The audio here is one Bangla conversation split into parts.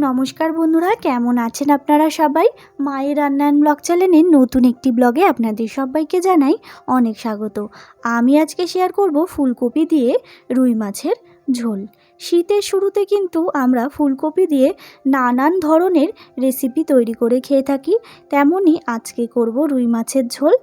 নমস্কার বন্ধুরা, কেমন আছেন আপনারা সবাই? মায়ের রান্নান ব্লগ চ্যানেলের নতুন একটি ব্লগে আপনাদের সবাইকে জানাই অনেক স্বাগত। আমি আজকে শেয়ার করব ফুলকপি দিয়ে রুই মাছের ঝোল। শীতের শুরুতে কিন্তু আমরা ফুলকপি দিয়ে নানান ধরনের রেসিপি তৈরি করে খেয়ে থাকি, তেমনই আজকে করব রুই মাছের ঝোল।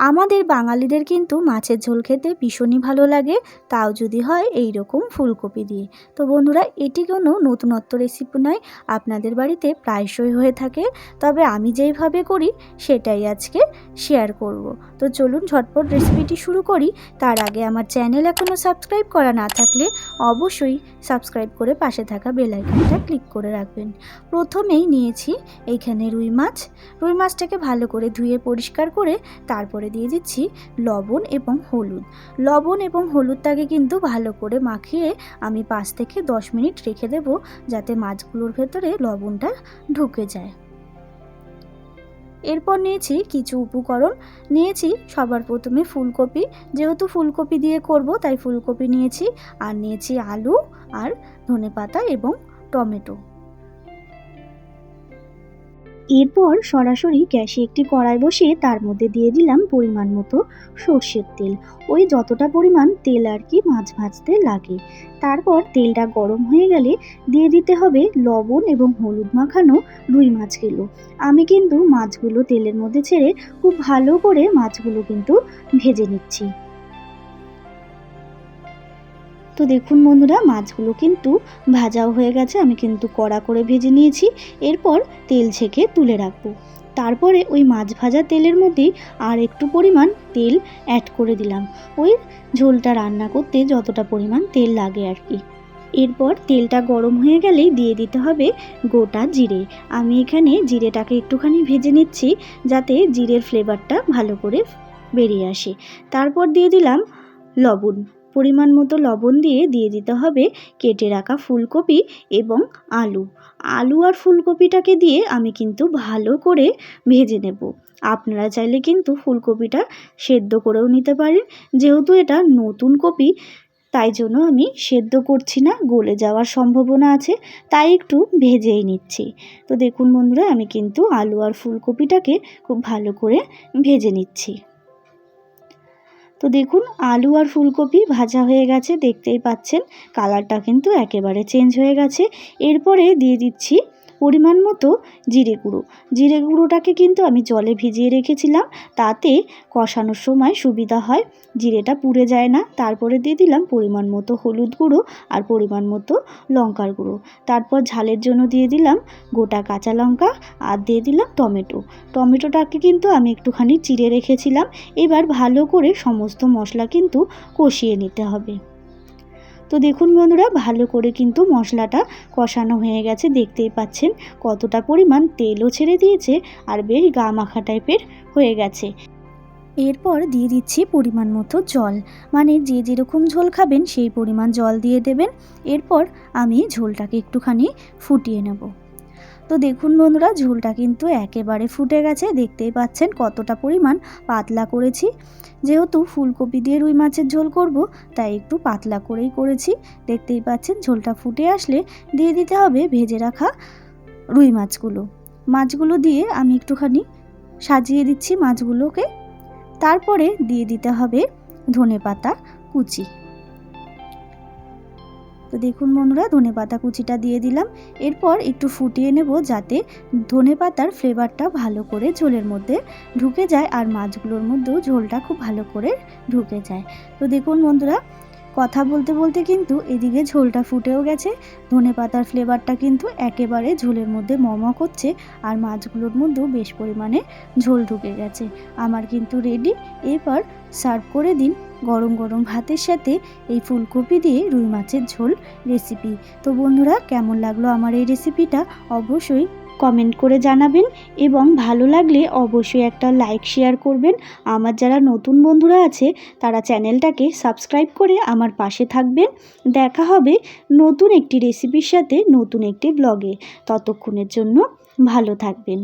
আমাদের বাঙালিদের কিন্তু মাছের ঝোল খেতে ভীষণই ভালো লাগে, তাও যদি হয় এই রকম ফুলকপি দিয়ে। তো বন্ধুরা, এটি কোনো নতুনত্ব রেসিপি নয়, আপনাদের বাড়িতে প্রায়শই হয়ে থাকে, তবে আমি যেইভাবে করি সেটাই আজকে শেয়ার করব। তো চলুন ঝটপট রেসিপিটি শুরু করি। তার আগে আমার চ্যানেল এখনও সাবস্ক্রাইব করা না থাকলে অবশ্যই সাবস্ক্রাইব করে পাশে থাকা বেল আইকনটা ক্লিক করে রাখবেন। প্রথমেই নিয়েছি এইখানে রুই মাছটাকে ভালো করে ধুয়ে পরিষ্কার করে তারপরে দিয়ে দিচ্ছি লবণ এবং হলুদ। লবণ এবং হলুদটাকে কিন্তু ভালো করে মাখিয়ে আমি 5 থেকে 10 মিনিট রেখে দেব, যাতে মাছগুলোর ভেতরে লবণটা ঢুকে যায়। এরপর নিয়েছি কিছু উপকরণ। নিয়েছি সবার প্রথমে ফুলকপি, যেহেতু ফুলকপি দিয়ে করব তাই ফুলকপি নিয়েছি, আর নিয়েছি আলু আর ধনেপাতা এবং টমেটো। এরপর সরাসরি গ্যাসে একটি কড়াই বসিয়ে তার মধ্যে দিয়ে দিলাম পরিমাণ মতো সর্ষের তেল, ওই যতটা পরিমাণ তেল আর কি মাছ ভাজতে লাগে। তারপর তেলটা গরম হয়ে গেলে দিয়ে দিতে হবে লবণ এবং হলুদ মাখানো রুই মাছগুলো। আমি কিন্তু মাছগুলো তেলের মধ্যে ছেড়ে খুব ভালো করে মাছগুলো কিন্তু ভেজে নিচ্ছি। তো দেখুন বন্ধুরা, মাছগুলো কিন্তু ভাজাও হয়ে গেছে, আমি কিন্তু কড়া করে ভেজে নিয়েছি। এরপর তেল ছেঁকে তুলে রাখবো। তারপরে ওই মাছ ভাজা তেলের মধ্যেই আর একটু পরিমাণ তেল অ্যাড করে দিলাম, ওই ঝোলটা রান্না করতে যতটা পরিমাণ তেল লাগে আর কি। এরপর তেলটা গরম হয়ে গেলেই দিয়ে দিতে হবে গোটা জিরে। আমি এখানে জিরেটাকে একটুখানি ভেজে নিচ্ছি, যাতে জিরের ফ্লেভারটা ভালো করে বেরিয়ে আসে। তারপর দিয়ে দিলাম লবণ, পরিমাণ মতো লবণ দিয়ে দিতে হবে কেটে রাখা ফুলকপি এবং আলু আর ফুলকপিটাকে দিয়ে আমি কিন্তু ভালো করে ভেজে নেব। আপনারা চাইলে কিন্তু ফুলকপিটা সেদ্ধ করেও নিতে পারেন, যেহেতু এটা নতুন কপি তাই জন্য আমি সেদ্ধ করছি না, গলে যাওয়ার সম্ভাবনা আছে, তাই একটু ভেজেই নিচ্ছি। তো দেখুন বন্ধুরা, আমি কিন্তু আলু আর ফুলকপিটাকে খুব ভালো করে ভেজে নিচ্ছি। তো দেখুন আলু আর ফুলকপি ভাজা হয়ে গেছে, দেখতেই পাচ্ছেন কালারটা কিন্তু একেবারে চেঞ্জ হয়ে গেছে। এরপরে দিয়ে দিচ্ছি পরিমাণ মতো জিরে গুঁড়োটাকে কিন্তু আমি জলে ভিজিয়ে রেখেছিলাম, তাতে কষানোর সময় সুবিধা হয়, জিরেটা পুড়ে যায় না। তারপরে দিয়ে দিলাম পরিমাণ মতো হলুদ গুঁড়ো আর পরিমাণ মতো লঙ্কার গুঁড়ো। তারপর ঝালের জন্য দিয়ে দিলাম গোটা কাঁচা লঙ্কা আর দিয়ে দিলাম টমেটোটাকে কিন্তু আমি একটুখানি চিড়ে রেখেছিলাম। এবার ভালো করে সমস্ত মশলা কিন্তু কষিয়ে নিতে হবে। তো দেখুন বন্ধুরা, ভালো করে কিন্তু মশলাটা কষানো হয়ে গেছে, দেখতেই পাচ্ছেন কতটা পরিমাণ তেলও ছেড়ে দিয়েছে আর বেশ গা মাখা টাইপের হয়ে গেছে। এরপর দিয়ে দিচ্ছি পরিমাণ মতো জল, মানে যে যেরকম ঝোল খাবেন সেই পরিমাণ জল দিয়ে দেবেন। এরপর আমি ঝোলটাকে একটুখানি ফুটিয়ে নেব। তো দেখুন বন্ধুরা, ঝোলটা কিন্তু একেবারে ফুটে গেছে, দেখতেই পাচ্ছেন কতটা পরিমাণ পাতলা করেছি। যেহেতু ফুলকপি দিয়ে রুই মাছের ঝোল করব তাই একটু পাতলা করেই করেছি। দেখতেই পাচ্ছেন ঝোলটা ফুটে আসলে দিয়ে দিতে হবে ভেজে রাখা রুই মাছগুলো দিয়ে আমি একটুখানি সাজিয়ে দিচ্ছি মাছগুলোকে। তারপরে দিয়ে দিতে হবে ধনেপাতা কুচি। তো দেখুন বন্ধুরা, ধনেপাতা কুচিটা দিয়ে দিলাম। এরপর একটু ফুটিয়ে নেব, যাতে ধনেপাতার ফ্লেভারটা ভালো করে ঝোলের মধ্যে ঢুকে যায় আর মাছগুলোর মধ্যেও ঝোলটা খুব ভালো করে ঢুকে যায়। তো দেখুন বন্ধুরা, কথা বলতে বলতে কিন্তু এদিকে ঝোলটা ফুটেও গেছে, ধনেপাতার ফ্লেভারটা কিন্তু একেবারে ঝোলের মধ্যে করছে আর মাছগুলোর মধ্যেও বেশ পরিমাণে ঝোল ঢুকে গেছে। আমার কিন্তু রেডি। এরপর সার্ভ করে দিন গরম গরম ভাতের সাথে এই ফুলকপি দিয়ে রুই মাছের ঝোল রেসিপি। তো বন্ধুরা, কেমন লাগলো আমার এই রেসিপিটা অবশ্যই কমেন্ট করে জানাবেন, এবং ভালো লাগলে অবশ্যই একটা লাইক শেয়ার করবেন। আমার যারা নতুন বন্ধুরা আছে তারা চ্যানেলটাকে সাবস্ক্রাইব করে আমার পাশে থাকবেন। দেখা হবে নতুন একটি রেসিপির সাথে নতুন একটি ব্লগে। ততক্ষণের জন্য ভালো থাকবেন।